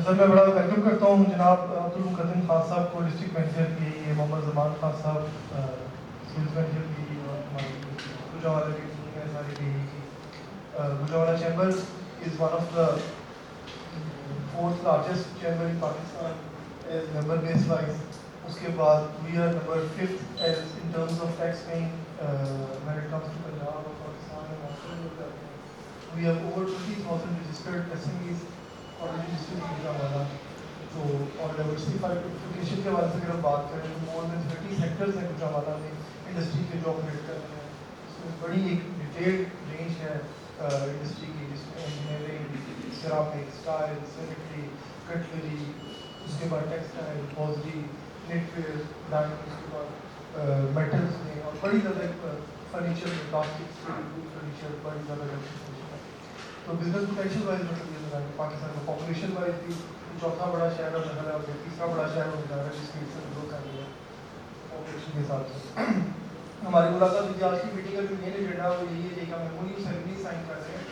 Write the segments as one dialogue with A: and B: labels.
A: سر میں بڑا ویلکم کرتا ہوں جناب عبدالمقدم خان صاحب کو ڈسٹرکٹ مینیجر کی، محمد زمان خان صاحب سیلز مینیجر کی، اور ہماری گجرانوالہ کی ٹیم ہے ساری کی Gujranwala chamber is one of the fourth largest chamber in Pakistan as member base wise. اس کے بعد we are number 5th as in terms of tax paying when it comes to Punjab اور پاکستان میں موجود. We have over 20,000 registered SMEs already registered in Gujranwala. تو اور diversification کے حوالے سے اگر ہم بات کریں تو مور دین 30 سیکٹرز ہیں گجرانوالہ میں انڈسٹری کے جو آپریٹ کر رہے ہیں. اس میں بڑی ایک ڈیٹیلڈ رینج ہے انڈسٹری کی، جس میں engineering, ceramics, tile, sanitary, cutlery, اس کے بعد textile, hosiery, knitwear, dining, اس کے بعد میٹلس میں، اور بڑی زیادہ فرنیچر میں، پلاسٹکس، فرنیچر، بڑی زیادہ ڈائیورسفیکیشن ہے. تو بزنس پوٹینشیل وائز مطلب یہ ہے کہ پاکستان میں پاپولیشن وائز بھی چوتھا بڑا شہر ہونے والا ہے اور تیسرا بڑا شہر ہونے جا رہا ہے، جس کی سے گرو کر رہی ہے پاپولیشن کے حساب سے. ہماری ملاقات کی آج کی میٹنگ کا جو مین ایجنڈا وہ یہی ہے کہ ہم ایمولیو سیریمنی سائن کر رہے ہیں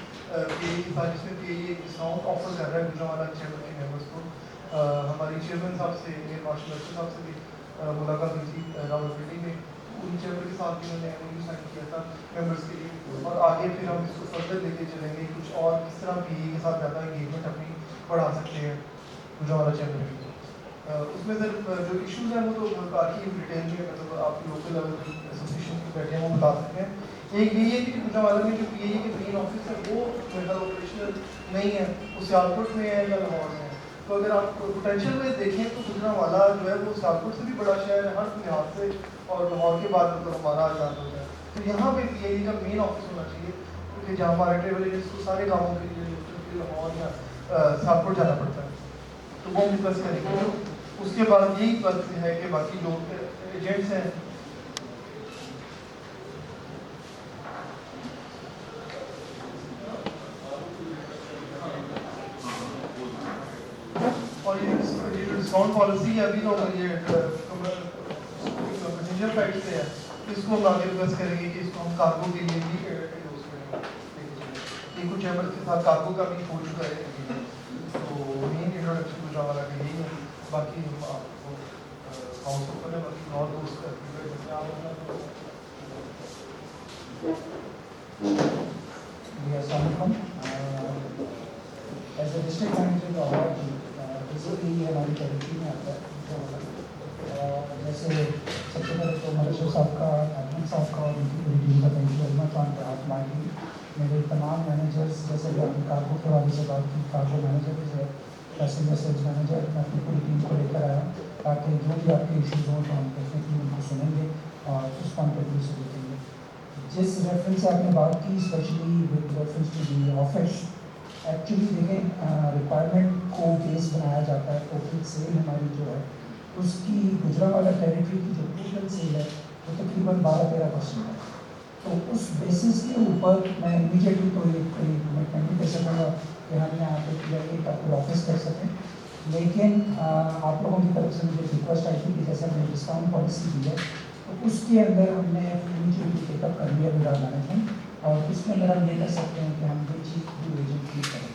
A: کہ جس میں کہ یہ ڈسکاؤنٹ آفر کر رہا ہے گجرانوالہ چیمبر کے ممبرس کو. ہماری چیئرمین صاحب سے، میئر مارشل ارشد صاحب سے بھی ملاقات ہوئی تھی راول پنڈی میں. ان چیمبر کے ساتھ بھی انہوں نے ایمولیو سائن کیا تھا ممبرس کے لیے، اور آگے پھر ہم اس کو فردر لے کے چلیں گے کچھ اور کس طرح پی اے کے ساتھ زیادہ انگیجمنٹ اپنی بڑھا سکتے ہیں گجرانوالہ چیمبر کی. اس میں سر جو ایشوز ہیں وہ تو کافی ڈیٹیل میں مطلب آپ لوکل لیول ایسوسیشن کے بیٹھے ہیں وہ بتا سکتے ہیں. ایک یہی ہے کہ گجرانوالہ میں جو پی اے کے مین آفس ہے وہ میرا آپریشنل نہیں ہے، وہ سیالکوٹ میں ہے یا لاہور میں ہے. تو اگر آپ پوٹینشیل میں دیکھیں تو گجرانوالہ جو ہے وہ سیالکوٹ سے بھی بڑا شہر ہے ہر لحاظ سے، اور لاہور کے بعد مطلب ہمارا آزاد ہو جائے. تو یہاں پہ پی اے کا مین آفس ہونا چاہیے، کیونکہ جہاں ہمارے ٹریول ایجنٹس کو سارے کاموں کے لیے لاہور یا سیالکوٹ جانا پڑتا ہے. تو وہ ہم ڈسکس کریں گے. اس کے بعد یہی بات ہے کہ باقی جو ایجنٹس ہیں اور یہ جو ڈسکاؤنٹ پالیسی ہے ابھی تو یہ پیسنجر فائٹ سے ہے، اس کو ہم آگے ڈسکس کریں گے کہ اس کو ہم کارگو کے لیے بھی یوز کریں گے. یہ کچھ چیمبرس کے ساتھ کارگو کا بھی ہو چکا ہے. تو مین انٹروڈکشن گجرانوالہ کا یہی ہے. باقی ہم آپ کو ہاؤس اوپر ہے، باقی اور دوست
B: السلام علیکم. ایز اے ڈسٹرکٹ مینیجر کا اوارڈ بیسیکلی یہ ہماری ٹیریٹری میں آتا ہے. جیسے سب سے پہلے تو مرشد صاحب کا، احمد صاحب کا اور ان کی پوری ٹیم کا thank you very much on behalf of my team. میرے تمام مینیجرس، جیسے کہ آپ نے کارگو کے حوالے سے بات کی، کارگو مینیجر بھی ہے، پیسنجر سیلس مینیجر، میں اپنی پوری ٹیم کو لے کر آیا تاکہ جو بھی آپ کے ایشوز ہوں تو ہم ڈیفینیٹلی ان کو سنیں گے اور اس کانٹریبیوٹ سے دیکھیں گے. جس ریفرنس سے آپ نے بات کی especially with reference to the office, actually دیکھیں ریکوائرمنٹ کو بیس بنایا جاتا ہے. ٹوٹل سیل ہماری جو ہے اس کی گجرانوالہ ٹیریٹری کی جو ٹوٹل سیل ہے وہ تقریباً 12-13% ہے. تو اس بیسس کے اوپر میں امیڈیٹلی تو یہ کوئی کمٹمنٹ نہیں دے سکوں گا کہ ہم نے آپ کو کیا کہ آپ آفس کر سکیں، لیکن آپ لوگوں کی طرف سے مجھے ریکویسٹ آئی تھی کہ جیسے ہم نے ڈسکاؤنٹ پالیسی دی ہے تو اس کے اندر ہم نے امیڈیٹلی پک اپ کر لیا ود آور مینجمنٹ، اور اس کے اندر ہم یہ کر سکتے ہیں کہ ہم یہ چیز ڈیو ایجنٹلی کریں.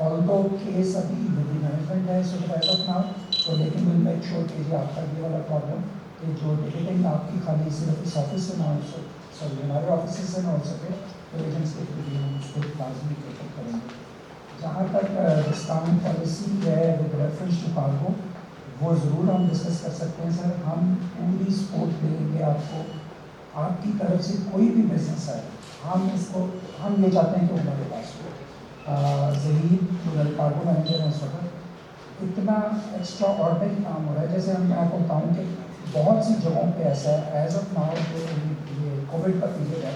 B: آلدو کیس ابھی ود دی مینجمنٹ ہے سو ایز آف ناؤ، تو لیکن ول میک شیور کہ یہ آپ کا یہ والا پرابلم کہ جو ٹکٹنگ آپ کی خالی صرف اس آفس سے نہ ہو سوری ہمارے آفیسز سے نہ ہو سکے تو ایجنٹس کے تھرو بھی ہم اس کو لازمی پریفر کریں گے. جہاں تک ڈسکاؤنٹ پالیسی ہے ود ریفرنس ٹو کارگو وہ ضرور ہم ڈسکس کر سکتے ہیں سر. ہم پوری سپورٹ دیں گے آپ کو. آپ کی طرف سے کوئی بھی بزنس ہے ہم اس کو ہم یہ چاہتے ہیں کہ وہ ہمارے پاس ہو. ظہیر جو کارگو مینیجر ہیں اس وقت اتنا ایکسٹرا آرڈنری کام ہو رہا ہے. جیسے ہم میں آپ کو بتاؤں کہ بہت سی جگہوں پہ ایسا ہے ایز آف ناؤ جو یہ کووڈ کا پیریڈ ہے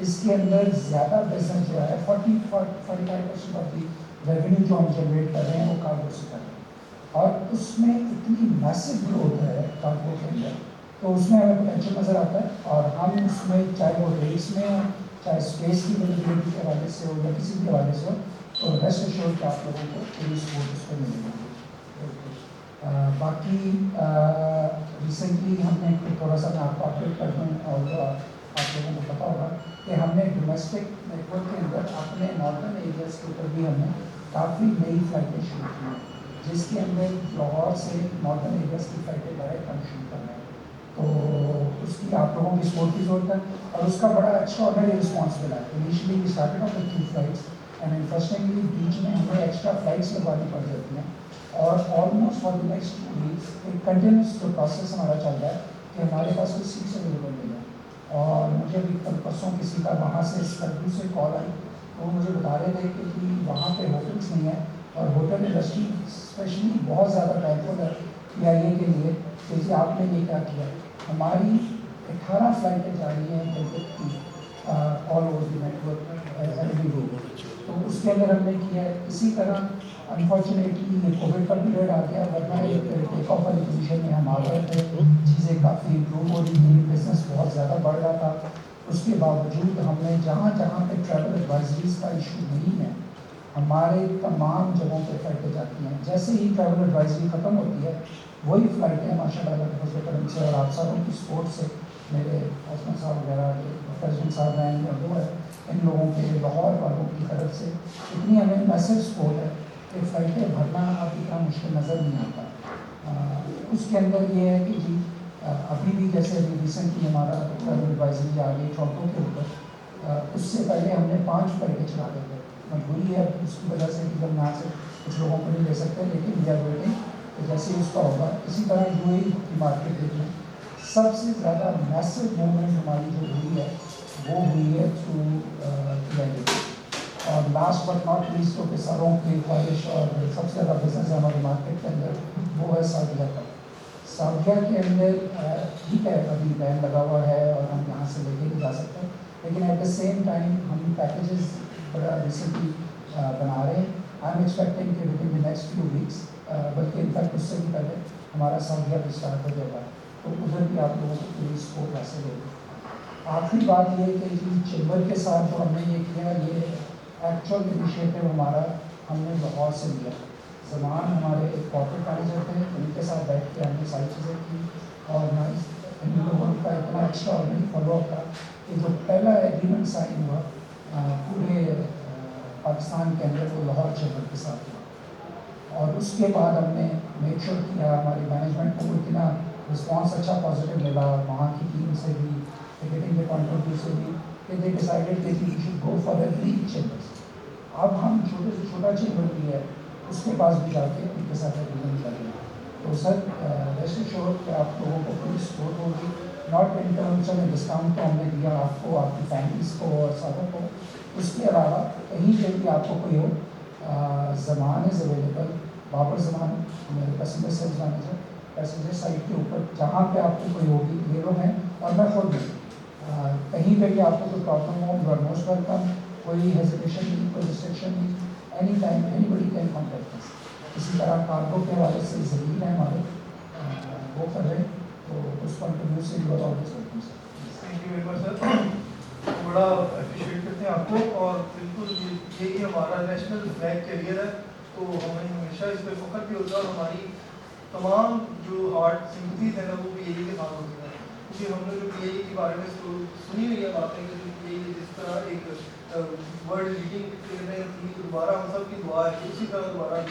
B: اس کے اندر زیادہ بزنس جو ہے 40-45% آف دی ریونیو جو ہم جنریٹ کر رہے ہیں وہ کارگو سے کر رہے ہیں. اور اس میں اتنی میسو گروتھ ہے کارگو کے اندر تو اس میں ہمیں پوٹینشیل نظر آتا ہے. اور ہم اس میں چاہے وہ ریٹس میں ہو چاہے اسپیس کی اویلیبلٹی کے حوالے سے ہو یا کسی بھی حوالے سے ہو تو ریسٹ ایشور کہ آپ لوگوں کو پوری سپورٹ اس پہ ملے گی. باقی ریسنٹلی ہم نے تھوڑا سا میں آپ کو اپڈیٹ کر دوں اور آپ لوگوں کو پتہ ہوگا کہ ہم نے ڈومیسٹک نیٹ ورک کے اندر اپنے نارتھن ایریاز کے اوپر بھی ہم نے کافی نئی فلائٹیں شروع کی ہیں جس کے اندر لاہور سے نارتھن ایریاز کی فلائٹیں ڈائریکٹ ہم شروع کر رہے ہیں. تو اس کی آپ لوگوں کی سپورٹ کی ضرورت ہے اور اس کا بڑا ایکسٹرا آرڈنری رسپانس ملا ہے. Initially we started off with 2 flights and interestingly بیچ میں ہمیں ایکسٹرا فلائٹس لگوانی پڑ جاتی ہیں اور almost for the next 2 weeks ایک کنٹینیوس جو پروسیس ہمارا چل رہا ہے کہ ہمارے پاس کوئی سیٹس اویلیبل نہیں ہے. اور مجھے بھی کل پرسوں کسی کا وہاں سے اسکرپیو سے کال آئی تو وہ مجھے بتا رہے تھے کہ وہاں پہ ہوٹلس نہیں ہیں اور ہوٹل انڈسٹری اسپیشلی بہت زیادہ بیکورڈ ہے پی آئی اے کے لیے کہ جی آپ نے یہ کیا کیا. ہماری 18 فلائٹیں جا رہی ہیں کلکت کی all over the network every day. تو اس کے اندر ہم نے کیا ہے. اسی طرح انفارچونیٹلی یہ کووڈ کا پیریڈ آ گیا ورنہ ایک ٹیک آف والی پوزیشن میں ہم آ گئے تھے. چیزیں کافی امپروو ہو رہی تھیں بزنس بہت زیادہ بڑھ رہا تھا. اس کے باوجود ہم نے جہاں جہاں پہ ٹریول ایڈوائزریز کا ایشو نہیں ہے ہمارے تمام جگہوں پہ فلائٹیں جاتی ہیں. جیسے ہی ٹریول ایڈوائزری ختم ہوتی ہے وہی فلائٹیں ماشاء اللہ کے فضل و کرم سے اور آپ ساروں کی سپورٹ سے میرے عثمان صاحب وغیرہ پریزیڈنٹ صاحب ہیں یا وہ ہے ان لوگوں کے لاہور والوں کی طرف سے اتنی ہمیں میسج سپورٹ ہے کہ فلائٹیں بھرنا اب اتنا مشکل نظر نہیں آتا. اس کے اندر یہ ہے کہ جی ابھی بھی جیسے ابھی ریسنٹلی ہمارا ٹریول ایڈوائزری آ گئی ٹورانٹو کے اوپر. اس سے پہلے ہم نے 5 فلائٹیں چلا رہے تھے. مجبوری ہے اس کی وجہ سے کہ ہم یہاں سے کچھ لوگوں کو نہیں لے سکتے لیکن وی آر ویٹنگ کہ جیسے اس کا ہوگا. اسی طرح یو اے کی مارکیٹ دیکھ لیں سب سے زیادہ میسو موومنٹ ہماری جو ہوئی ہے وہ ہوئی ہے تھرو پی آئی اے. اور لاسٹ بٹ ناٹ لیسٹ جو کہ سروں کی خواہش اور سب سے زیادہ بزنس ہے ہماری مارکیٹ کے اندر وہ ہے سعودیہ کا. سعودیہ کے اندر ٹھیک ہے ابھی بین لگا ہوا ہے اور ہم یہاں سے لے کے نہیں جا سکتے لیکن ایٹ دا سیم ٹائم ہم پیکیجز بڑا ریسنٹلی بنا رہے ہیں. آئی ایم ایکسپیکٹنگ کہ with in the next few weeks بلکہ انفیکٹ اس سے بھی پہلے ہمارا سعودیہ بھی اسٹارٹ ہو جائے گا تو ادھر بھی آپ لوگوں کو پوری سپورٹ حاصل ہوگی. آخری بات یہ کہ چیمبر کے ساتھ جو ہم نے یہ کیا یہ ایکچوئل انیشیٹو ہمارا ہم نے لاہور سے لیا. زمان ہمارے ایک کارپوریٹ مینیجر تھے ان کے ساتھ بیٹھ کے ہم نے ساری چیزیں کی اور ان لوگوں کا اتنا ایکسٹرا آرڈنری فالو اپ تھا کہ جو پہلا ایگریمنٹ سائن ہوا پورے پاکستان کے اندر وہ لاہور چیمبر کے ساتھ ہوا. اور اس کے بعد ہم نے میک شور کیا ہماری مینجمنٹ کو اتنا رسپانس اچھا پازیٹیو ملا وہاں کی ٹیم سے بھی ٹکٹنگ کے پوائنٹ آف ویو سے بھی کہ دے ڈیسائیڈیڈ کہ we should go for every chambers. اب ہم چھوٹے سے چھوٹا چیمبر بھی ہے اس کے پاس بھی جا کے ان کے ساتھ ایگریمنٹ کر رہے ہیں. تو سر ریسٹ ایشور کہ آپ لوگوں کو پوری سپورٹ ہوگی. ناٹ ان ٹرمس میں ڈسکاؤنٹ تو ہم نے دیا آپ کو آپ کی فیملیز کو اور ساروں کو. اس کے علاوہ کہیں پہ بھی آپ کو کوئی ہو زمان از اویلیبل. بابر زمان میرے passenger sales manager passenger site کے اوپر جہاں پہ آپ کو کوئی ہوگی یہ لوگ ہیں اور میں خود بھی کہیں پہ بھی آپ کو کوئی پرابلم ہو یو آر موسٹ ویلکم. کوئی ہیزیٹیشن نہیں کوئی ریسٹرکشن نہیں. Any time anybody can contact us. اسی طرح کارگو کے حوالے سے ضرور ہے ہمارے وہ کر رہے ہیں تو اس پوائنٹ آف ویو سے بھی بتاؤ گے سر.
A: تھینک یو ویری مچ سر. بڑا اپریشیٹ کرتے ہیں آپ کو اور بالکل یہی ہمارا نیشنل فلیگ کیریئر ہے تو ہمیں ہمیشہ اس پہ فخر بھی ہوتا ہے اور ہماری تمام جو ہارٹ سمپتھیز ہیں نا وہ پی اے کے ساتھ ہوتی ہیں کیونکہ ہم نے جو پی اے کے بارے میں سنی ہوئی ہے باتیں کہ جو پی اے جس طرح ایک ورلڈ لیڈنگ کرنے کی دوبارہ ہم سب کی دعا ہے کہ اسی طرح دوبارہ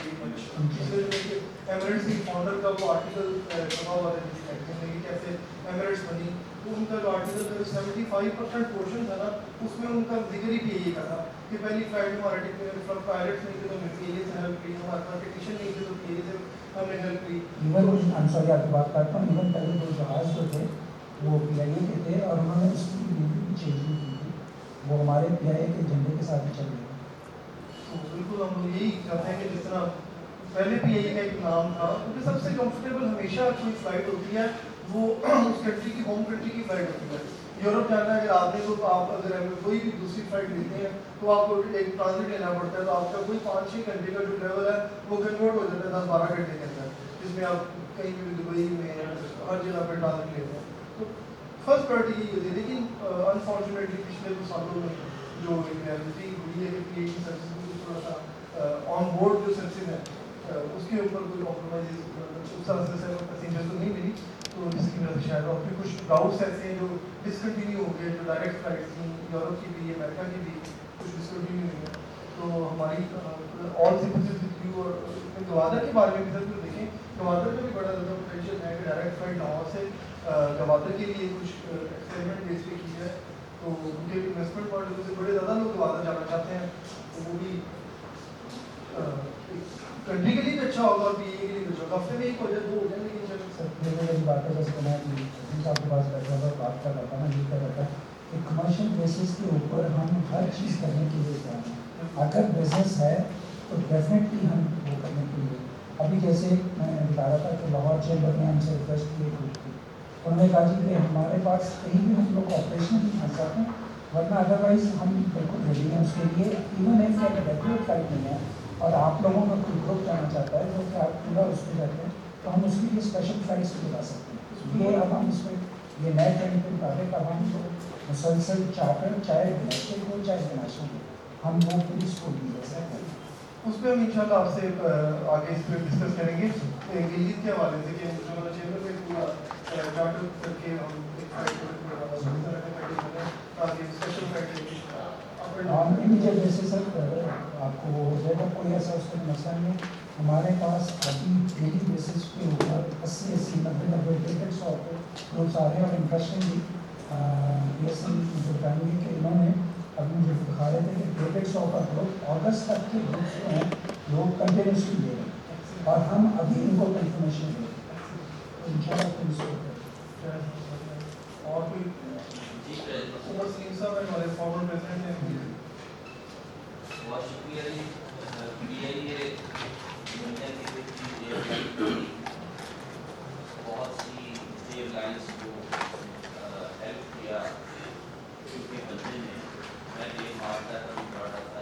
A: ایمریٹس کی فاؤنڈر کا وہ آرٹیکل چھپا ہوا ہے کہ کیسے ایمریٹس بنی، تو ان کا جو آرٹیکل 75% پورشن تھا نا اس میں ان کا ذکر ہی پی اے کا تھا کہ پہلی فلائٹ میں ہمارا پائلٹس نہیں تھے تو پی اے سے ہیلپ کی، ہمارے پاس ٹیکنیشین نہیں تھے تو پی اے سے ہم نے ہیلپ کی.
B: ایون سوری آپ کی بات کاٹتا ہوں، ایون پہلے دو جہاز جو تھے وہ پی آئی اے کے تھے اور انہوں نے اس کی نیوی بھی چینج نہیں کی تھی، وہ ہمارے پی آئی اے کے جھنڈے کے ساتھ ہی چل رہے ہیں.
A: تو بالکل ہم یہی چاہتے ہیں کہ جس طرح پہلے پی اے کا ایک نام تھا، کیونکہ سب سے کمفرٹیبل ہمیشہ کوئی فلائٹ ہوتی ہے وہ اس کنٹری کی ہوم کنٹری کی فلائٹ ہوتی ہے. یورپ جانا ہے اگر آپ نے تو آپ اگر کوئی بھی دوسری فلائٹ لیتے ہیں تو آپ کو ایک ٹرانزٹ لینا پڑتا ہے، تو آپ کا کوئی 5-6 گھنٹے کا جو ٹریول ہے وہ کنورٹ ہو جاتا ہے 10-12 گھنٹے کے اندر، جس میں آپ کہیں بھی دبئی میں ہر جگہ پہ ٹرانزٹ لیتے ہیں. تو فرسٹ پرائرٹی یہی ہوتی ہے. لیکن انفارچونیٹلی پچھلے کچھ سالوں میں جو ریالٹی ہوئی ہے کہ پی اے کی سروسز تھوڑا سا آن بورڈ جو سروسز ہیں اس کے اوپر کوئی کمپرومائز اس طرح سے پیسنجر کو نہیں ملی، تو جس کی وجہ سے شاید اور پھر کچھ راؤٹس ایسے ہیں جو ڈسکنٹینیو ہو گئے، جو ڈائریکٹ فلائٹس تھیں یورپ کی بھی امریکہ کی بھی کچھ ڈسکنٹینیو ہوئی ہیں. تو ہماری آل سمپتھیز وتھ یو. اور گوادر کے بارے میں بھی سر دیکھیں، گوادر میں بھی بڑا زیادہ پوٹینشیل ہے کہ ڈائریکٹ فلائٹ لاہور سے گوادر کے لیے کچھ ایکسپیریمنٹ بیس پہ کی ہے. تو ان کے انویسٹمنٹ پوائنٹ آف ویو سے بڑے زیادہ لوگ گوادر جانا چاہتے ہیں، تو وہ بھی کنٹری کے لیے بھی اچھا ہوگا اور پی اے کے لیے بھی اچھا ہوگا. ہفتے میں ایک ہو جائے 2 ہو جائیں لیکن
B: سر یہ میری بات ہے، جیسے میں صاحب کے پاس بیٹھا تھا بات کر رہا تھا نا، یہ کہہ رہا تھا کہ کمرشل بیسس کے اوپر ہم ہر چیز کرنے کے لیے تیار ہیں. اگر بزنس ہے تو ڈیفینیٹلی ہم وہ کرنے کے لیے. ابھی جیسے میں بتا رہا تھا کہ لاہور چیمبر نے ہم سے ریکویسٹ کی گروپ کی، انہوں نے کہا جی کہ ہمارے پاس کہیں بھی ہم لوگ آپریشن نہیں پھنس جاتے ہیں، ورنہ ادروائز ہم بالکل ریڈی ہیں اس کے لیے. ایون ایک کہ اگر ریگولر فلائٹ نہیں ہے اور آپ لوگوں کا کوئی گروپ جانا چاہتا ہے جو کہ آپ پورا اس پہ جاتے ہیں تو ہم اس کے لیے اسپیشل فلائٹس بھی بتا سکتے ہیں. یہ اب ہم اس میں یہ نئے ٹرینڈ کے مطابق اب ہم مسلسل چارٹر چاہے ڈومیسٹک ہو چاہے انٹرنیشنل ہو ہم وہ پوری اس کو بھی دے سکتے ہیں.
A: اس پہ ہم انشاءاللہ آپ سے آگے اس پہ ڈسکس کریں گے گلگت کے حوالے سے کہ چیمبر میں پورا چارٹر کر کے ہم تاکہ اسپیشل فلائٹ
B: امیجیٹ بیسس سر آپ کو وہ ہو جائے گا، کوئی ایسا اس کا مسئلہ نہیں ہے. ہمارے پاس ابھی ڈیلی بیسس کے اوپر 80-90 ٹکٹس اور گروپس آ رہے ہیں. اور انٹرسٹنگلی بی ایس این جو بتائیں کہ انہوں نے ابھی مجھے دکھا رہے تھے کہ 150 کا گروپ اگست تک کے گروپس جو ہیں لوگ کنٹینیوسلی دے رہے ہیں اور ہم ابھی ان کو کنفرمیشن دے رہے ہیں. تو ان شاء اللہ پولیس کو
A: اور کوئی عمر سلیم صاحب ہیں ہمارے فارمر پریزیڈنٹ ہیں.
C: بہت شکریہ جی. پی آئی اے دنیا کی بہت سی ایئر لائنس کو ہیلپ کیا کیونکہ بندے میں یہ مارتا تھا پڑا تھا.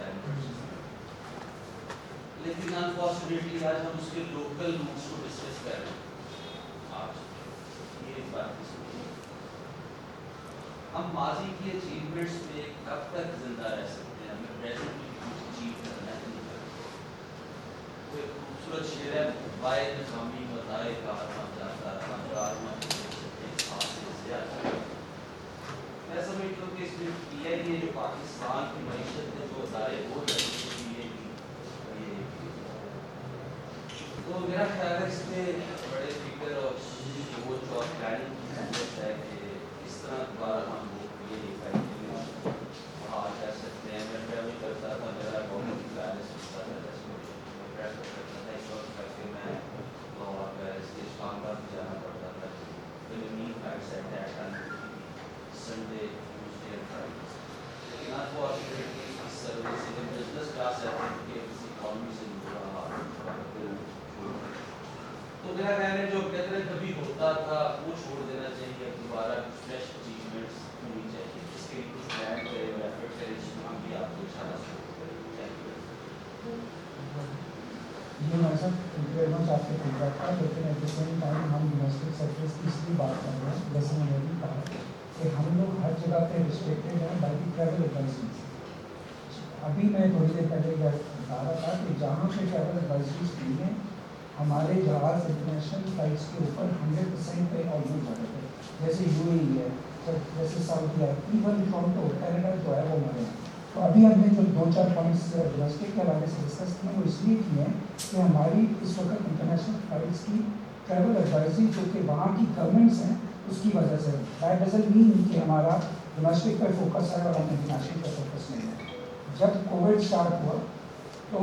C: لیکن انفارچونیٹلی آج ہم اس کے لوکل روٹس کو ڈسکس کر رہے ہیں. آج یہ بات ہم ماضی کی اچیومنٹس میں کب تک زندہ رہ سکتے ہیں؟ ہمیں پریزنٹ میں کچھ اچیو کرنا ہے. کوئی خوبصورت شعر ہے، بائے نظامی بتائے کارواں جاتا رہا کارواں میں سمجھتا ہوں کہ اس میں پی آئی اے جو پاکستان کی معیشت ہے جو ادارے ہو رہے ہیں تو میرا خیال ہے اس میں بڑے فکر اور سوچ اور پلاننگ کی ضرورت ہے کہ اس طرح دوبارہ ہم لوگ یہ باہر کر سکتے ہیں. میں ٹریول کرتا تھا، میرا گورنمنٹ پیرس ہوتا تھا، پریفر کرتا تھا اس وقت تک کہ میں لاہور پیرس کے اسلام آباد جانا پڑتا تھا. Sunday Tuesday Friday. لیکن انفارچونیٹلی اس سروس سے بزنس کلاس ہے کہ کسی اکانومی سے جڑا تو میرا خیال ہے جو کہتے ہیں کبھی ہوتا تھا وہ چھوڑ دینا چاہیے. اب دوبارہ کچھ فریش اچیومنٹس ہونی چاہیے جس کے لیے کچھ پلان کرے اور ایفرٹ کرے جس میں ہم بھی آپ کو انشاءاللہ سپورٹ کریں.
B: جی میں سر ویری مچ آپ کے فیڈ بیک کا، لیکن ایٹ دا سیم ٹائم ہم ڈومیسٹک سیکٹرس کی اس لیے بات کر رہے ہیں جیسے میں نے بھی کہا کہ ہم لوگ ہر جگہ پہ ریسٹرکٹیڈ ہیں بائی دی ٹریول ایڈوائزریز. ابھی میں تھوڑی دیر پہلے بتا رہا تھا کہ جہاں پہ ٹریول ایڈوائزریز دی ہیں ہمارے جہاز انٹرنیشنل فلائٹس کے اوپر 100% پہ آلموسٹ جا رہے تھے. جیسے یو اے ای ہے، جیسے سعودی ہے، ایون ٹورنٹو کینیڈا جو ہے وہ ہمارے ہیں. تو ابھی ہم نے جو 2-4 پوائنٹس ڈومیسٹک کے حوالے سے ڈسکس کیے وہ اس لیے کیے ہیں کہ ہماری اس وقت انٹرنیشنل فلائٹس کی ٹریول ایڈوائزری جو کہ وہاں کی گورنمنٹس ہیں اس کی وجہ سے دیٹ ڈزنٹ مین کہ ہمارا ڈومیسٹک پہ فوکس ہے اور ہم انٹرنیشنل پہ فوکس نہیں ہے. جب کووڈ اسٹارٹ ہوا تو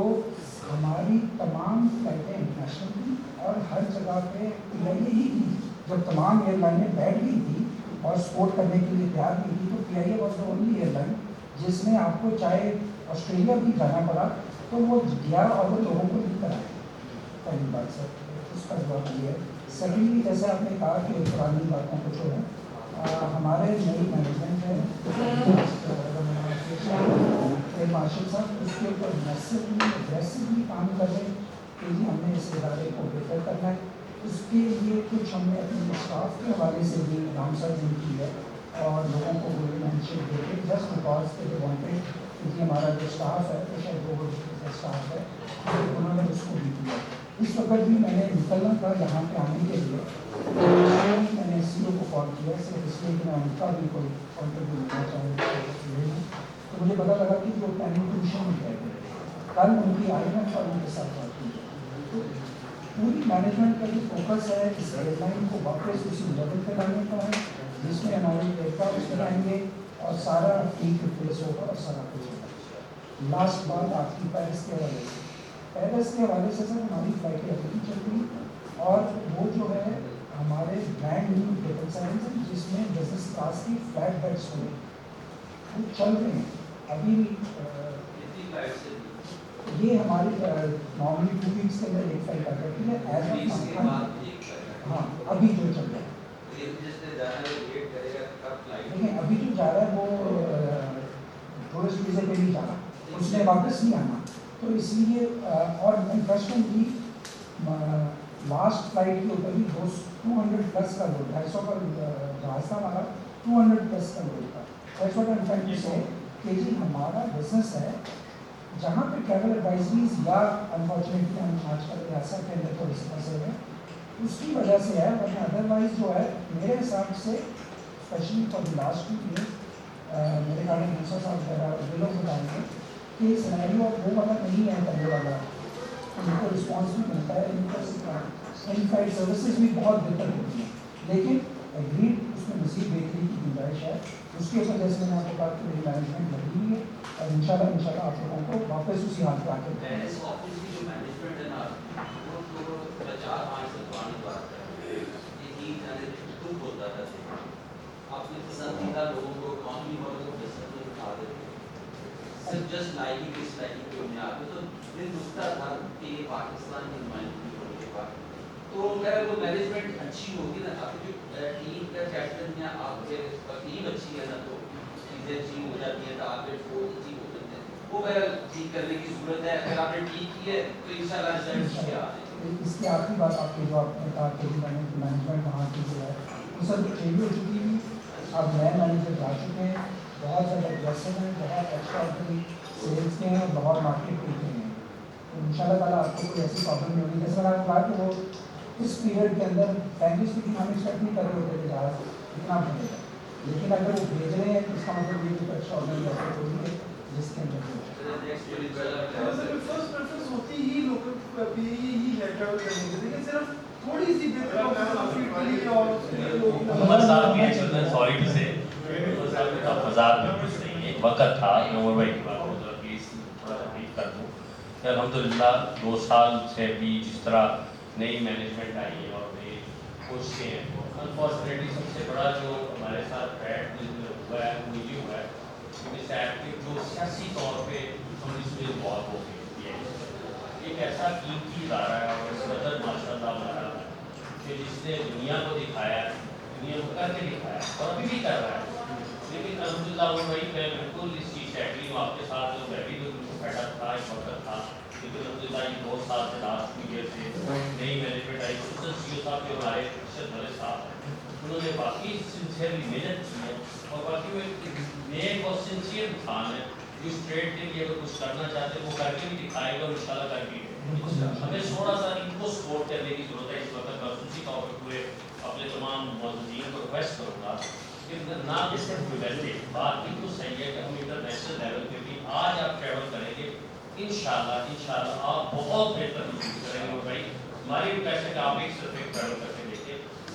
B: ہماری تمام فلائٹیں انٹرنیشنل تھیں اور ہر جگہ پہ پی آئی اے ہی تھی. جب تمام ایئر لائنیں بیٹھ گئی تھیں اور سپورٹ کرنے کے لیے تیار نہیں تھی تو P I A was the only airline جس نے آپ کو چاہے آسٹریلیا بھی جانا پڑا تو وہ گیا اور وہ لوگوں کو لے کر آئے. پہلی بات سر اس کا جواب یہ ہے. سیکنڈلی جیسے آپ نے کہا کہ پرانی باتوں کو جو ہے ہمارے نئی مینجمنٹ ہے مارشل صاحب اس کے اوپر میسولی اگریسولی کام کر رہے ہیں کہ جی ہم نے اس ادارے کو بہتر کرنا ہے. اس کے لیے کچھ ہم نے اپنے اسٹاف کے حوالے سے بھی ڈاؤن سائزنگ کی ہے اور لوگوں کو مینشن دے کے جسٹ بیکاز کہ وانٹیڈ کیونکہ ہمارا جو اسٹاف ہے تو شاید وہ اسٹاف ہے انہوں نے اس کو بھی کیا. اس وقت بھی میں نے نکلنا تھا یہاں پہ آنے کے لیے میں نے سی او کو کال کیا صرف اس لیے کہ میں ان کا بھی کوئی کانٹریبیوٹ کرنا چاہوں. تو مجھے پتا لگا کہ جو پلاننگ کمیشن میں گئے تھے کل ان کی آئی ایم اور ان کے ساتھ بات کی. تو پوری مینجمنٹ کا جو فوکس ہے اس ایئر لائن کو واپس اسی لیول پہ لانے کا ہے جس میں ہمارے ایئر اس پہ لائیں گے اور سارا ٹھیک ریپلیس ہوگا اور سارا کچھ ہوگا. لاسٹ بات آپ کی پیرس کے حوالے سے پیرس کے حوالے سے سر ہماری فلائٹیں ابھی چل رہی اور وہ جو ہے ہمارے برانڈ نیو ٹیبل سائنس ہیں جس میں بزنس کلاس کی فلیٹ بیڈس ہو رہے ہیں وہ چل رہے ہیں ابھی. یہ ہماری نارملی 2 ویکس کے اندر ایک فلائٹ آ جاتی ہے ایز ہاں ابھی جو چل رہا ہے دیکھیں ابھی جو جا رہا ہے وہ ٹورسٹ ویزے پہ نہیں جانا اس نے واپس نہیں آنا. تو اس لیے اور انٹرسٹنگلی لاسٹ فلائٹ کے اوپر بھی 200 پلس کا لوڈ 250 کا جہاز تھا ہمارا 200 پلس کا لوڈ تھا. That's what I trying to say کہ جی ہمارا بزنس ہے جہاں پہ ٹریول ایڈوائزریز یا انفارچونیٹلی ہم آج کل ریاست کے اندر تھوڑے سے پھنسے ہوئے ہیں اس کی وجہ سے ہے. ورنہ ادروائز جو ہے میرے حساب سے especially for the last 2 years میرے خیال میں موسیٰ صاحب وغیرہ وہ لوگ بتائیں گے کہ سینیریو وہ والا نہیں ہے پہلے والا. ان کو رسپانس بھی ملتا ہے ان فلائٹ سروسز بھی بہت بہتر ہوتی ہیں لیکن ایگریڈ اس میں مزید بہتری کی گنجائش ہے. اس کے اوپر جیسے میں نے آپ کو کہا کہ میری مینجمنٹ لگی ہوئی ہے اور ان شاء اللہ آپ لوگوں کو واپس اسی حال پہ آ کے
C: اپنے پسندیدہ لوگوں کو اکانومی والوں کو بزنس میں اٹھا دیتے صرف جسٹ لائکنگ ڈس لائکنگ کی بنیاد پہ. تو دل دکھتا تھا کہ یہ پاکستان کی نمائندگی ہونے کے بعد تو میرا وہ مینجمنٹ اچھی ہوگی نا. آپ جو ٹیم کا کیپٹن یا آپ کے ٹیم اچھی ہے نا تو چیزیں اچھی ہو جاتی ہیں ٹارگیٹ کو اچھی ہو جاتے ہیں. وہ میرا ٹھیک کرنے کی ضرورت ہے. اگر آپ نے ٹھیک کی ہے تو ان شاء اللہ رزلٹ ٹھیک آ جائیں گے.
B: اس کی آخری بات آپ کی جو آپ نے کہا کہ مینجمنٹ وہاں کی جو ہے وہ سب چینج ہو چکی ہے. اب نئے مینیجر جا چکے ہیں بہت زیادہ اگریسو ہیں بہت ایکسٹرا آرڈنری سیلس کے ہیں اور بہت مارکیٹ کے ہیں. تو ان شاء اللہ تعالیٰ آپ کو کوئی ایسی پرابلم نہیں ہوگی. جیسے میں نے کہا کہ وہ اس پیریڈ کے اندر فرینکلی اسپیکنگ ہم ایکسپیکٹ نہیں کر رہے ہوتے کہ جہاز اتنا بنے گا لیکن اگر وہ بھیج رہے ہیں تو اس کا مطلب یہ کہ ایکسٹرا آرڈنری ایسا کوئی ہے جس کے اندر
A: ہوتی ہی لوکل پی ہی ہے ٹریول کرنے کے لیکن صرف تھوڑی سی
D: عمر صاحب کی چلنا سوری ٹو سے عمر صاحب کا مزاج بالکل صحیح ہے. ایک وقت تھا کہ عمر بھائی کی بات کو پلیز تھوڑا تکلیف کر دوں کہ الحمدللہ 2 سال سے بھی جس طرح نئی مینجمنٹ آئی ہے اور نئی پوسٹیں ہیں انفارچونیٹلی سب سے بڑا جو ہمارے ساتھ بیڈ ہوا ہے وہ یہ ہوا ہے کہ جو سیاسی طور پہ ہم اس میں انوالو ہو گئے. ایک ایسا قیمتی ادارہ ہے اور اس قدر ماشاء اللہ ہمارا کہ جس نے دنیا کو دکھایا دنیا کو کر کے دکھایا اور ابھی بھی کر رہا ہے. لیکن الحمدللہ وہ بھائی میں بالکل اس چیز سے ایگری ہوں آپ کے ساتھ. جو میں بھی بالکل فیڈ اپ تھا ایک وقت تھا لیکن الحمدللہ یہ 2 سال سے لاسٹ 2 ایئر سے نئی مینجمنٹ آئی. خصوصاً سی او صاحب جو ہمارے ارشد والے صاحب ہیں انہوں نے باقی سنسیئرلی محنت کی ہے اور باقی وہ ایک نیک اور سنسیئر انسان ہے جو اس ٹریڈ کے لیے اگر کچھ کرنا چاہتے ہیں وہ کر کے بھی دکھائے گا اور ان شاء اللہ کر کے. ہمیں تھوڑا سا ان کو سپورٹ کرنے کی ضرورت ہے اس وقت. خصوصی طور پہ پورے اپنے تمام موجودین کو ریکویسٹ کروں گا کہ نہ صرف ویسے بات بھی تو صحیح ہے کہ ہم انٹرنیشنل لیول پہ بھی آج آپ ٹریول کریں گے انشاءاللہ آپ بہت بہتر محسوس کریں گے. اور بھائی ہماری ریکویسٹ ہے کہ آپ ایک صرف ایک ٹریول کر کے دیکھیں.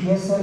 B: PSL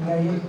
B: PIA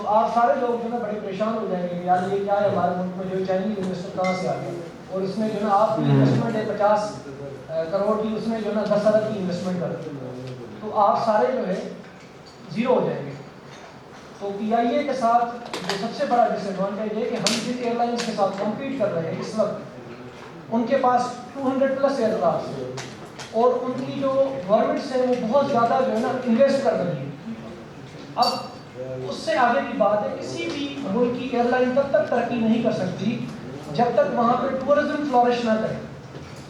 E: تو آپ سارے لوگ جو ہے نا بڑے پریشان ہو جائیں گے یار یہ کیا ہے ہمارے ملک میں جو چائنیز انویسٹر کہاں سے آ گیا اور اس میں جو ہے نا آپ کی انویسٹمنٹ ہے 50 کروڑ کی, اس میں جو ہے نا 10 ارب کی انویسٹمنٹ کر دی, تو آپ سارے جو ہے زیرو ہو جائیں گے. تو پی آئی اے کے ساتھ جو سب سے بڑا ڈس ایڈوانٹیج ہے کہ ہم جن ایئر لائنس کے ساتھ کمپیٹ کر رہے ہیں اس وقت ان کے پاس 200+ ایئر کرافٹ ہے اور ان کی جو گورنمنٹس ہیں وہ بہت زیادہ جو ہے نا انویسٹ کر رہی ہے. اب اس سے آگے کی بات ہے کسی بھی ملک کی ایئر لائن تب تک ترقی نہیں کر سکتی جب تک وہاں پہ ٹورزم فلورش نہ کرے.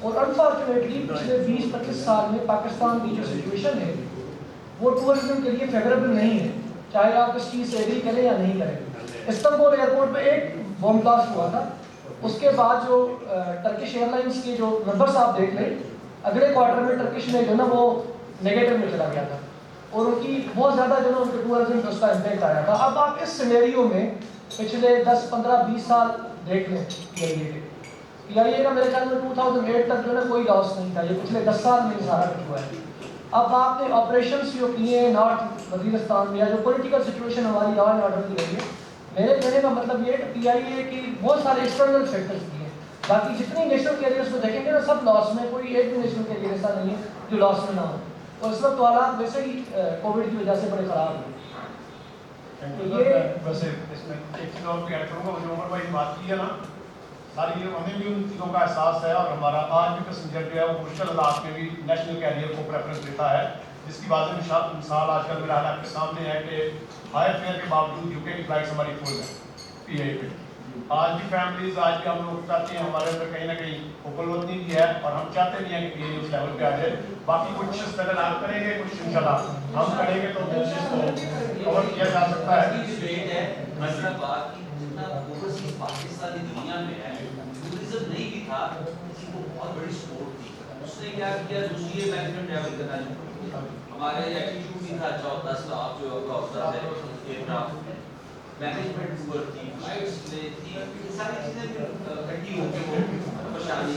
E: اور انفارچونیٹلی پچھلے 20-25 سال میں پاکستان کی جو سچویشن ہے وہ ٹورزم کے لیے فیوریبل نہیں ہے, چاہے آپ اس چیز سے ایگری کریں یا نہیں کریں. استنبول ایئرپورٹ پہ ایک بم بلاسٹ ہوا تھا, اس کے بعد جو ٹرکش ایئر لائنس کے جو نمبرز آپ دیکھ لیں اگلے کوارٹر میں ٹرکش میں جو ہے نا وہ نیگیٹو میں چلا گیا تھا اور ان کی بہت زیادہ جو ہے نا ان کے ٹورزم پہ اس کا امپیکٹ آیا تھا. اب آپ اس سینیریو میں پچھلے 10-15-20 سال دیکھ لیں پی آئی اے کا میرے خیال میں 2008 تک جو ہے نا کوئی لاس نہیں تھا, یہ پچھلے 10 سال میں یہ سارا کچھ ہوا ہے. اب آپ نے آپریشنس جو کیے ہیں نارتھ وزیرستان میں یا جو پولیٹیکل سچویشن ہماری لا اینڈ آرڈر کی رہی ہے, میرے کہنے کا مطلب یہ ہے کہ پی آئی اے کی بہت سارے ایکسٹرنل فیکٹرز بھی ہیں, باقی جتنی نیشنل کیریئرس کو دیکھیں گے نا سب لاس میں, کوئی ایک بھی نیشنل کیریئر ایسا نہیں ہے جو لاس میں نہ ہو. اور اس وقت تو حالات ویسے ہی کووڈ کی وجہ سے بڑے خراب ہیں.
F: تو یہ ویسے اس میں ایک چیز اور بھی ایڈ کروں گا, جو عمر بھائی نے بات کی ہے نا ساری ہمیں بھی ان چیزوں کا احساس ہے, اور ہمارا آج بھی پیسنجر جو ہے وہ مشکل حالات میں بھی نیشنل کیریئر کو پریفرنس دیتا ہے, جس کی واضح مثال آج کل میرا حال آپ کے سامنے ہے کہ ہائی فیئر کے باوجود یو کے کی فلائٹس ہماری فل ہے پی آئی پہ. آج بھی فیملیز آج بھی ہم لوگ چاہتے ہیں, ہمارے اندر کہیں نہ کہیں حکومت بھی ہے اور ہم چاہتے بھی ہیں کہ پی آئی اس لیول پہ آ جائے. باقی کچھ اسٹرگل آپ کریں گے, کچھ انشاءاللہ ہم کریں گے تو اس چیز کو کور کیا جا سکتا ہے.
C: مسئلہ بات کی جتنا اوورسیز پاکستانی دنیا میں ہے ٹورزم نہیں بھی تھا, کسی کو بہت بڑی سپورٹ تھی. اس نے کیا کیا دوسری مینجمنٹ ٹریول کرنا شروع, ہمارے ایٹیٹیوڈ بھی تھا 14 سٹاف جو افسر ہے ایئرکرافٹ مینجمنٹ پور تھی, فلائٹس میں تھی, یہ ساری چیزیں اکٹھی ہو کے وہ پریشانی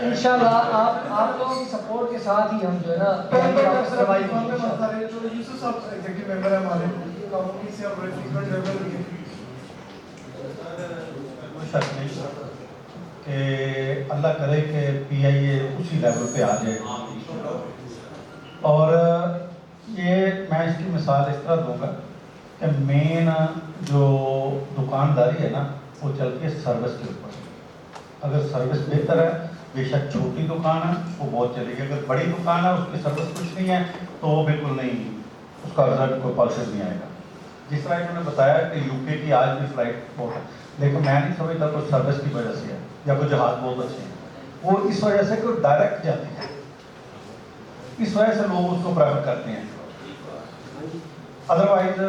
E: انشاءاللہ آپ لوگوں کی سپورٹ کے ساتھ ہی ہم جو ہے نا
A: سروائیو میں ہمارے جو یوسف صاحب ایگزیکٹو ممبر ہیں ہمارے کمپنی سے اور ریکروٹمنٹ لیول کے
G: کوئی شک نہیں کہ اللہ کرے کہ پی آئی اے اسی لیول پہ آ جائے. اور یہ میں اس کی مثال اس طرح دوں گا کہ مین جو دکانداری ہے نا وہ چلتی ہے سروس کے اوپر. اگر سروس بہتر ہے بے شک چھوٹی دکان ہے وہ بہت چلے گی, اگر بڑی دکان ہے اس کی سروس کچھ نہیں ہے تو وہ بالکل نہیں, اس کا رزلٹ کوئی پالسز نہیں آئے گا. جس طرح انہوں نے بتایا کہ یو کے کی آج بھی فلائٹ بہت ہے, لیکن میں نہیں سمجھتا تو سروس کی وجہ سے ہے یا کوئی جہاز بہت اچھے ہیں, وہ اس وجہ سے کہ ڈائریکٹ جاتے ہیں, اس وجہ سے لوگ اس کو پریفر کرتے ہیں. ادروائز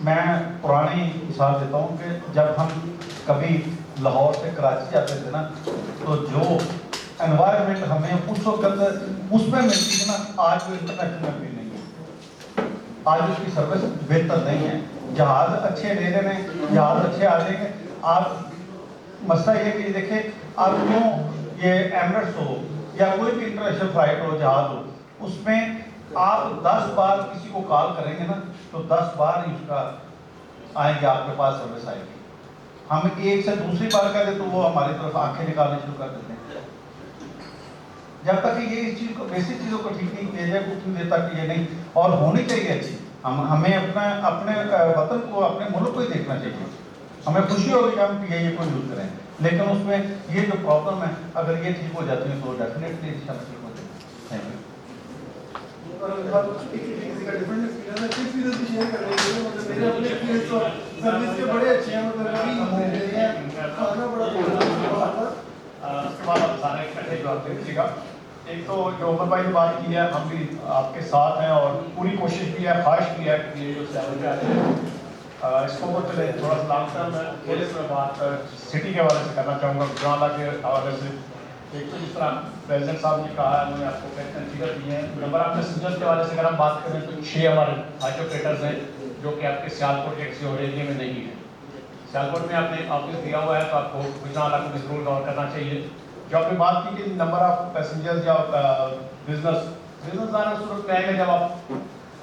G: میں پرانی مثال دیتا ہوں کہ جب ہم کبھی لاہور سے کراچی جاتے تھے نا تو جو انوائرمنٹ ہمیں اس وقت اس میں ملتی تھی نا آج وہ انٹرنیشنل میں بھی نہیں ہے. آج اس کی سروس بہتر نہیں ہے, جہاز اچھے لے رہے ہیں, جہاز اچھے آ جائیں گے. آپ مسئلہ یہ کہ دیکھیں آپ کیوں یہ ایمریٹس ہو یا کوئی بھی انٹرنیشنل فلائٹ ہو جہاز ہو, اس میں آپ 10 بار کسی کو کال کریں گے نا تو 10 بار ہی اس کا آئیں گے آپ کے پاس سروس آئے گی. ہم ایک سے دوسری بار کریں تو وہ ہماری طرف آنکھیں نکالنے شروع کر دیتے ہیں. جب تک کہ یہ اس چیز کو بیسک چیزوں کو ٹھیک نہیں کیا جائے کچھ دیر تک یہ نہیں, اور ہونی چاہیے اچھی. ہمیں اپنے وطن کو اپنے ملک کو ہی دیکھنا چاہیے. ہمیں خوشی ہوگی کہ ہم پی آئی اے کو یوز کریں, لیکن اس میں یہ جو پرابلم ہے اگر یہ ٹھیک ہو جاتی ہے تو ڈیفینیٹلی انشاءاللہ ٹھیک ہو جائے گی. Thank you.
A: کسی کا ڈفرینٹ ایکسپیرینس بھی شیئر کر رہے ہیں, مطلب میرے اپنے ایکسپیرینس تو سروس کے بڑے اچھے ہیں, مطلب ابھی دے رہے ہیں کھانا بڑا
F: اس کے بعد آپ سارے اکٹھے جواب دے دیجیے گا. ایک تو جو عمر بھائی نے بات کی ہے ہم بھی آپ کے ساتھ ہیں اور پوری کوشش بھی ہے, خواہش بھی ہے کہ یہ جو لیول پہ آ جائے اس کو چلے تھوڑا سا لانگ ٹرم ہے. تھوڑے سے میں بات سٹی کے حوالے سے کرنا چاہوں گا, گجرانوالا کے حوالے سے. ایک تو جس طرح پریزیڈنٹ صاحب نے کہا ہے, انہوں نے آپ کو کویشچن فگر دیے ہیں. نمبر آف پیسنجرز کے حوالے سے اگر ہم بات کریں تو 6 ہمارے ہائی آپریٹرز ہیں جو کہ آپ کے سیالکوٹ ٹیکسی اور ایریا میں نہیں ہیں. سیالکوٹ میں آپ نے آفس دیا ہوا ہے تو آپ کو گجرانوالا کو بھی ضرور غور کرنا چاہیے. جو آپ نے بات کی کہ نمبر آف پیسنجرز یا بزنس آنا صورت میں آئے گا جب آپ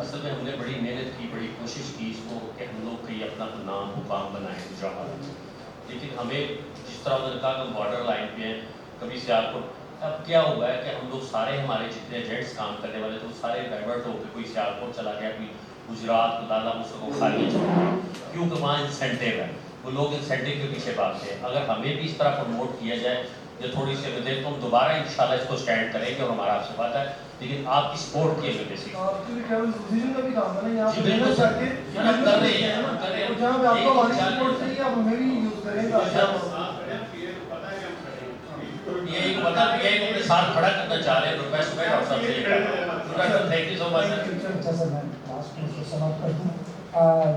D: اصل میں ہم نے بڑی محنت کی، بڑی کوشش کی اس کو کہ ہم لوگ کہیں اپنا نام مقام بنائیں جہاں، لیکن ہمیں جس طرح انہوں نے کہا کہ ہم بارڈر لائن پہ ہیں، کبھی سیالکوٹ، اب کیا ہوا ہے کہ ہم لوگ سارے ہمارے جتنے ایجنٹس کام کرنے والے تھے وہ سارے ڈائیورٹ ہو کے کوئی سیالکوٹ چلا گیا، کوئی گجرات کو دادا مجھ کو کھا لیا چلا گیا، کیونکہ وہاں انسینٹیو ہے، وہ لوگ انسینٹیو کے پیچھے بھاگتے ہیں۔ اگر ہمیں بھی اس طرح پروموٹ کیا جائے یا تھوڑی سی ہمیں دے تو ہم دوبارہ انشاءاللہ اس کو سٹینڈ کریں گے، اور ہمارا آپ سے بات ہے، لیکن آپ کی سپورٹ کی ہمیں بیسک
A: آپ کی ٹریول ایسوسیشن کا بھی کام ہے نا یہاں
D: جی
A: پہ
D: بالکل
A: محنت
D: سر،
A: کر کے
D: محنت کر رہے ہیں، ہم کر رہے ہیں،
A: جہاں پہ آپ کو ہماری سپورٹ چاہیے آپ ہمیں بھی یوز کریں گا۔
D: یہ ایک مطلب یہ اپنے ساتھ کھڑا کرنا چاہ رہے ہیں، ریکویسٹ میں ڈاکٹر صاحب سے یہ کر رہا ہوں۔ ڈاکٹر صاحب تھینک یو سو مچ سر۔
B: اچھا سر، میں لاسٹ میں سماپت کر دوں۔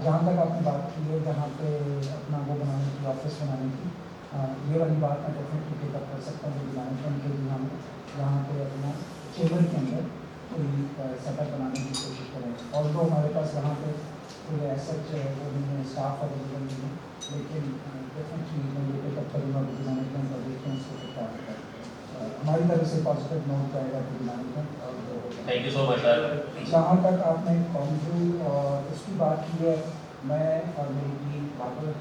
B: جہاں تک آپ نے بات کی ہے جہاں پہ اپنا وہ بنانے کی، آفس بنانے کی، یہ والی بات میں ڈیفینیٹلی ٹیک اپ کر سکتا ہوں کہ مینجمنٹ کے لیے ہم یہاں پہ اپنا چیمبر کے اندر کوئی سیٹ اپ بنانے کی کوشش کریں، اور جو ہمارے پاس یہاں پہ کوئی ایسا وہ نہیں ہے، اسٹاف اویلیبل نہیں ہے، لیکن ڈیفینیٹلی میں یہ ٹیک اپ کروں گا کہ مینجمنٹ اور دیکھتے ہیں اس کو کیا ہوتا ہے۔ ہماری طرف سے پازیٹیو نوٹ جائے گا کہ مینجمنٹ اور
D: تھینک یو سو مچ سر۔
B: جہاں تک آپ نے کامزو اور اس کی بات کی ہے، میں اور میری ٹیم بابر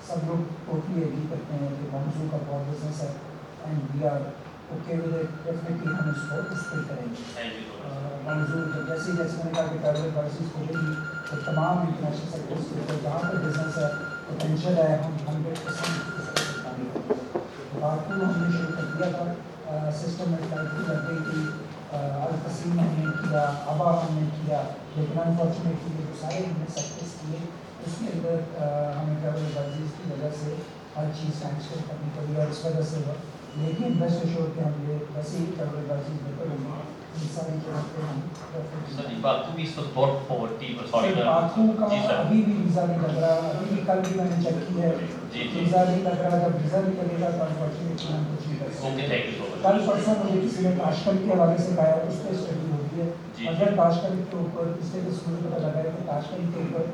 B: سب لوگ ٹوٹلی ایگری کرتے ہیں کہ کامزو کا بہت بزنس ہے، and we are okay with it, definitely ہم اس کو اس پہ کریں گے۔
D: تھینک یو سو مچ۔
B: کامزو جیسے میں نے کہا کہ ٹریول ایڈوائزریز کو بھی تو تمام انٹرنیشنل سیکٹرس کے اوپر جہاں پہ بزنس ہے، پوٹینشیل ہے، ہم 100% بات کو ہم نے شروع کر دیا تھا، سسٹم میں ٹائپ لگ گئی تھی، القسیم ہم نے کیا، ابا ہم نے کیا، لیکن انفارچونیٹلی جو سارے ہم نے سیکٹرس کیے اس کے اندر ہمیں ٹریول ایڈوائزریز کی وجہ سے ہر چیز سینکشن کرنی پڑی اور اس وجہ سے لیکن بیسٹ ایشور کہ ہم یہ ویسے ہی ٹریول ایڈوائزریز بہتر ہوں گی ان ساری چیزوں پہ ہم
D: سر یہ بات بھی سپورٹ پاورٹی سوری
B: باقیوں کا
D: جی سر
B: ابھی بھی ویزا نہیں لگ رہا، ابھی بھی کل بھی میں نے چیک کی ہے
D: جی
B: ویزا نہیں لگ رہا، جب ویزا نہیں لگے گا تو انفارچونیٹلی ہم کچھ نہیں کر
D: اوکے
B: سکتے۔
D: تھینک یو سو مچ۔
B: کل پرسوں مجھے کسی نے تاشکند کے حوالے سے کہا اس پہ اسٹڈی ہوتی ہے،
D: جی
B: اگر تاشکند کے اوپر اس سے مجھے پتہ لگا ہے کہ تاشکند کے اوپر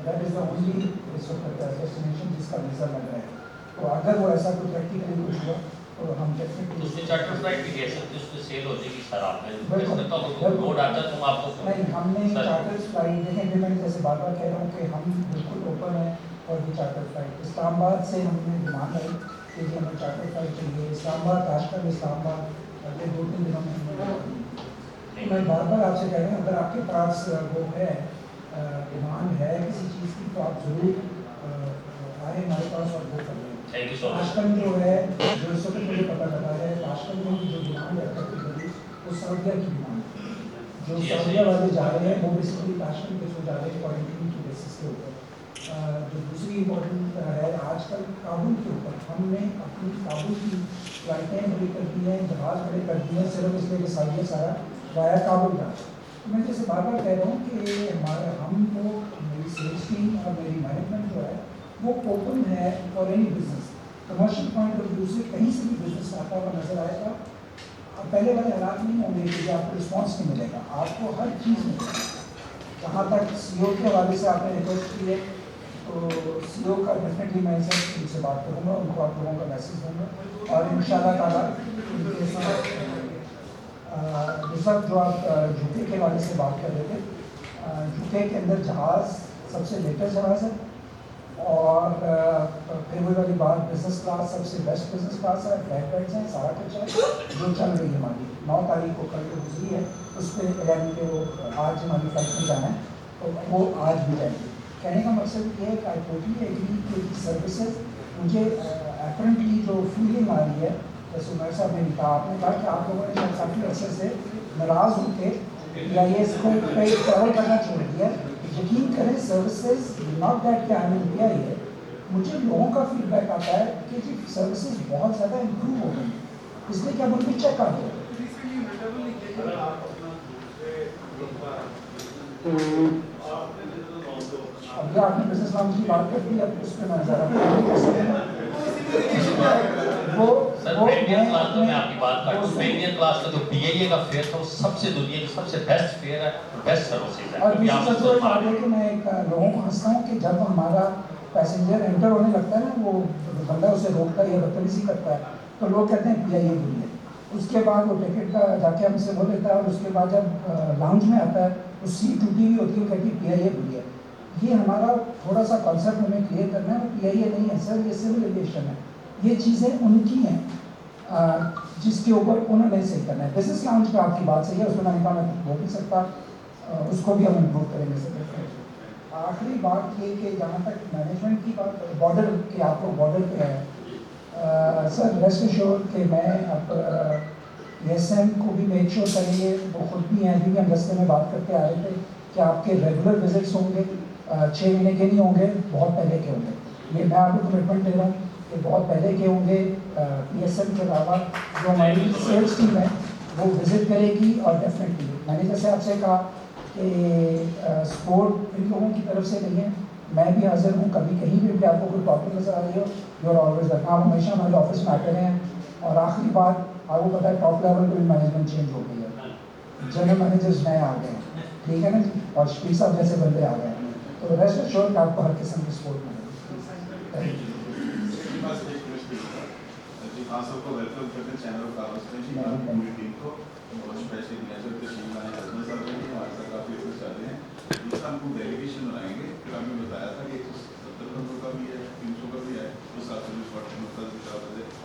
B: دیٹ از دا اونلی اس وقت ڈیسٹینیشن جس کا ویزا لگ رہا ہے، تو اگر وہ ایسا کوئی پریکٹیکلی کچھ ہوا تو ہم
D: تو اس میں
B: ڈیفینیٹلی
D: چارٹر فلائٹ بھی کہہ سکتے اس میں سیل ہو جائے گی سر، آپ نے روڈ آتا تو آپ کو
B: نہیں، ہم نے
D: سر
B: چارٹر فلائٹ دیکھیں، میں جیسے بار بار کہہ رہا ہوں کہ ہم بالکل اوپن ہیں اور یہ چارٹر فلائٹ اسلام آباد سے ہم نے ڈیمانڈ آئی کہ جی ہمیں چارٹر فلائٹ چاہیے، اسلام آباد تاشکند اسلام آباد اگلے 2-3 دنوں میں میں بار بار آپ سے کہہ رہا ہوں اگر آپ کے پاس وہ ہے ڈیمانڈ ہے کسی چیز کی تو آپ ضرور آئیں ہمارے پاس اور وہ کر لیں۔
D: Thank you so much.
B: Tashkent جو ہے جو اس وقت مجھے پتہ لگا ہے تاشکند میں جو ڈیمانڈ ہے وہ سعودیہ کی ڈیمانڈ ہے، جو سعودیہ والے جا رہے ہیں وہ بیسکلی تاشکند کے تھرو جا رہے ہیں کوارنٹین کی بیسس کے اوپر۔ جو دوسری امپورٹنٹ ہے آج کل کابل کے اوپر ہم نے اپنی کابل کی فلائٹیں بڑی کر دی ہیں، جہاز بڑے کر دیے ہیں صرف اس لیے کہ سعودیہ سارا وایا کابل جا رہا ہے۔ میں جیسے بار بار کہہ رہا ہوں کہ ہمارا ہم کو میری سیلس ٹیم اور میری مینجمنٹ جو ہے وہ اوپن ہے for any business, commercial point of view سے کہیں سے بھی بزنس آتا ہوا نظر آئے گا، اب پہلے والے حالات نہیں ہوں گے کہ آپ کو رسپانس نہیں ملے گا، آپ کو ہر چیز ملے گا۔ جہاں تک سی او کے حوالے سے آپ نے ریکویسٹ کی ہے تو سی او کا ڈیفینیٹلی میں ان سے بات کروں گا، ان کو آپ لوگوں کا میسیج دوں گا اور ان شاء اللہ تعالیٰ ان کے ساتھ سب جو آپ جوتے کے حوالے سے بات کر رہے تھے، جوتے کے اندر جہاز سب سے لیٹسٹ جہاز ہے اور پھر وہی والی بات بزنس کلاس سب سے بیسٹ بزنس کلاس ہے، فلائٹ بیٹس ہیں، سارا کچھ ہے جو چل رہی ہے ہماری 9 تاریخ کو کل جو گزری ہے اس پہ یعنی کہ وہ آج ہماری فلائٹ میں جانا ہے تو وہ آج بھی جائیں گے۔ کہنے کا مقصد یہ ہے کہ آئی ٹوٹلی ایگری کہ سروسز مجھے اپرنٹلی جو فیلنگ آ رہی ہے جیسے عمر صاحب نے کہا، آپ نے کہا کہ آپ لوگوں نے شاید کافی عرصے سے ناراض ہو کے یا یہ اس کو ٹریول کرنا چھوڑ دیا، یقین کریں سروسز ناٹ دیٹ کہ ہمیں دیا ہی ہے، مجھے لوگوں کا فیڈ بیک آتا ہے کہ جی سروسز بہت زیادہ امپروو ہو گئی، اس لیے کہ اب ان کی چیک آ گیا۔ ابھی آپ نے بزنس لون کی بات کر دی، اب اس پہ میں ذرا
D: سر پریمیر کلاس میں آپ کی بات کرتا ہوں، پریمیر کلاس کا جو پی اے کا فیئر تھا وہ سب سے دنیا کی سب سے بیسٹ فیئر ہے اور بیسٹ سروسز ہے۔
B: اور دوسری سب سے بات ہے کہ میں ایک لوگوں کو ہنستا ہوں کہ جب ہمارا پیسنجر انٹر ہونے لگتا ہے نا وہ بندہ اسے روکتا ہے یا بدتمیزی کرتا ہے تو لوگ کہتے ہیں پی آئی اے بری ہے، اس کے بعد وہ ٹکٹ کا جا کے ہم سے وہ لیتا ہے اور اس کے بعد جب لاؤنج میں آتا ہے اس سیٹ ٹوٹی ہوئی ہوتی ہے، وہ کہتی ہے پی آئی اے بلی ہے. یہ ہمارا تھوڑا سا کانسیپٹ ہمیں کلیئر کرنا ہے. وہ پی آئی اے نہیں ہے سر، یہ سول ایویشن ہے. یہ چیزیں ان کی ہیں جس کے اوپر انہوں نے صحیح کرنا ہے. بزنس لاؤنج پہ آپ کی بات صحیح ہے، اس میں میں نے کہا میں ہو نہیں سکتا، اس کو بھی ہم امپروو کریں گے سر. آخری بات یہ کہ جہاں تک مینجمنٹ کی بات، بارڈر کہ آپ لوگ بارڈر پہ ہے سر، ریسٹ ایشور کہ میں اب ایس ایم کو بھی میک شور کریں گے، وہ خود بھی ہیں، ابھی بھی ہم رستے میں بات کرتے آ رہے تھے کہ آپ کے ریگولر وزٹس ہوں گے، 6 مہینے کے نہیں ہوں گے، بہت پہلے کے ہوں گے. یہ میں آپ کو کمٹمنٹ دے رہا ہوں کہ بہت پہلے کے ہوں گے. پی ایس ایم کے علاوہ جو ہماری سیلس ٹیم ہے وہ وزٹ کرے گی، اور ڈیفینیٹلی میں نے جیسے آپ سے کہا کہ سپورٹ ان لوگوں کی طرف سے نہیں ہے. میں بھی حاضر ہوں، کبھی کہیں بھی آپ کو کوئی پرابلم نظر آ رہی ہو، یو آر آلویز ویلکم. آپ ہمیشہ ہمارے آفس میں آتے رہے ہیں. اور آخری بات، آپ کو پتہ ہے ٹاپ لیول پہ بھی مینجمنٹ چینج ہو گئی ہے، جنرل مینیجرز نئے آ گئے ہیں، ٹھیک ہے نا جی، اور شفیق صاحب جیسے بندے آ گئے ہیں. تو ریسٹ ایشور کہ آپ کو ہر قسم کی سپورٹ ملے گی.
H: آپ سب کو ویلکم کرتے ہیں چینل آف کاغذ میں پوری ٹیم کو، اور اسپیشلی میجر تشریف لائے حضرت صاحب نے ہمارے ساتھ کافی عرصے سے آتے ہیں. دوسرا ہم کو ڈیلیگیشن بنائیں گے، پھر ہم نے بتایا تھا کہ 170 نمبر کا بھی ہے، 300 کا بھی ہے، اس حساب سے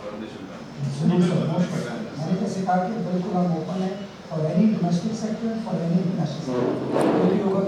H: آرگنائزیشن کا
B: میں نے جیسے کہا کہ بالکل ہم اوپن ہیں for any domestic sector, for any international sector. جو بھی ہوگا